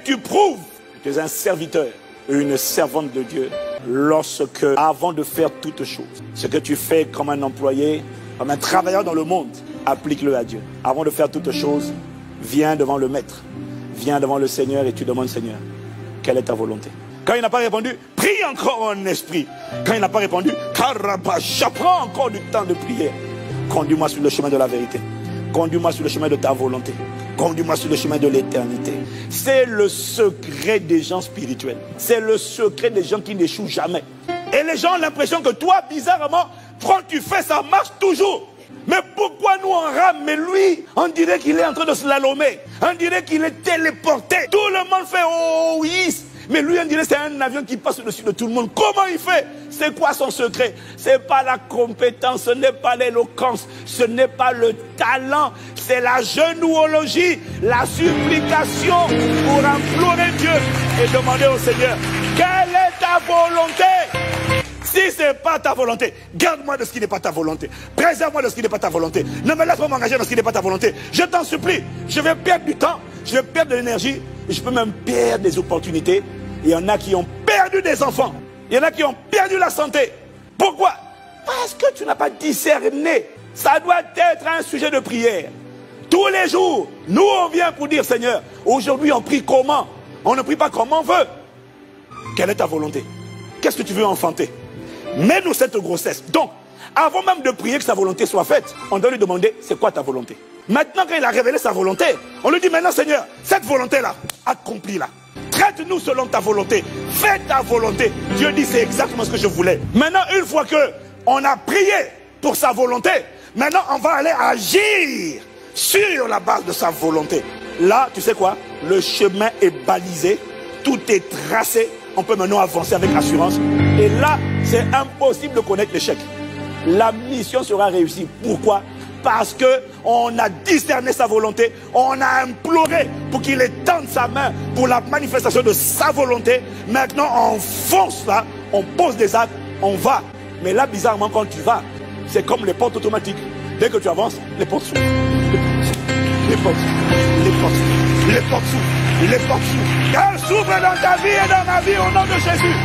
Tu prouves que tu es un serviteur et une servante de Dieu lorsque, avant de faire toutes choses, ce que tu fais comme un employé, comme un travailleur dans le monde, applique-le à Dieu. Avant de faire toutes choses, viens devant le Maître, viens devant le Seigneur et tu demandes, Seigneur, quelle est ta volonté? Quand il n'a pas répondu, prie encore en esprit. Quand il n'a pas répondu, caraba, j'apprends encore du temps de prière. Conduis-moi sur le chemin de la vérité. Conduis-moi sur le chemin de ta volonté. Conduis-moi sur le chemin de l'éternité. C'est le secret des gens spirituels. C'est le secret des gens qui n'échouent jamais. Et les gens ont l'impression que toi, bizarrement, quand tu fais, ça marche toujours. Mais pourquoi nous on rame? Mais lui, on dirait qu'il est en train de slalomer. On dirait qu'il est téléporté. Tout le monde fait oh yes. Mais lui, on dirait que c'est un avion qui passe au-dessus de tout le monde. Comment il fait? C'est quoi son secret? Ce n'est pas la compétence, ce n'est pas l'éloquence, ce n'est pas le talent. C'est la genouologie, la supplication pour implorer Dieu et demander au Seigneur, quelle est ta volonté? Si ce n'est pas ta volonté, garde-moi de ce qui n'est pas ta volonté. Préserve-moi de ce qui n'est pas ta volonté. Ne me laisse pas m'engager dans ce qui n'est pas ta volonté. Je t'en supplie, je vais perdre du temps, je vais perdre de l'énergie, et je peux même perdre des opportunités. Il y en a qui ont perdu des enfants. Il y en a qui ont perdu la santé. Pourquoi? Parce que tu n'as pas discerné. Ça doit être un sujet de prière. Tous les jours, nous on vient pour dire, Seigneur, aujourd'hui on prie comment? On ne prie pas comme on veut. Quelle est ta volonté? Qu'est-ce que tu veux enfanter? Mets-nous cette grossesse. Donc, avant même de prier que sa volonté soit faite, on doit lui demander, c'est quoi ta volonté? Maintenant, quand il a révélé sa volonté, on lui dit, maintenant Seigneur, cette volonté-là, accomplis-la. Traite-nous selon ta volonté. Fais ta volonté. Dieu dit, c'est exactement ce que je voulais. Maintenant, une fois qu'on a prié pour sa volonté, maintenant, on va aller agir sur la base de sa volonté. Là, tu sais quoi? Le chemin est balisé. Tout est tracé. On peut maintenant avancer avec assurance. Et là, c'est impossible de connaître l'échec. La mission sera réussie. Pourquoi? Parce qu'on a discerné sa volonté, on a imploré pour qu'il étende sa main pour la manifestation de sa volonté. Maintenant, on fonce là, on pose des actes, on va. Mais là, bizarrement, quand tu vas, c'est comme les portes automatiques. Dès que tu avances, les portes s'ouvrent. Les portes s'ouvrent. Les portes s'ouvrent. Les portes s'ouvrent. Les portes s'ouvrent. Qu'elles s'ouvrent dans ta vie et dans ma vie au nom de Jésus.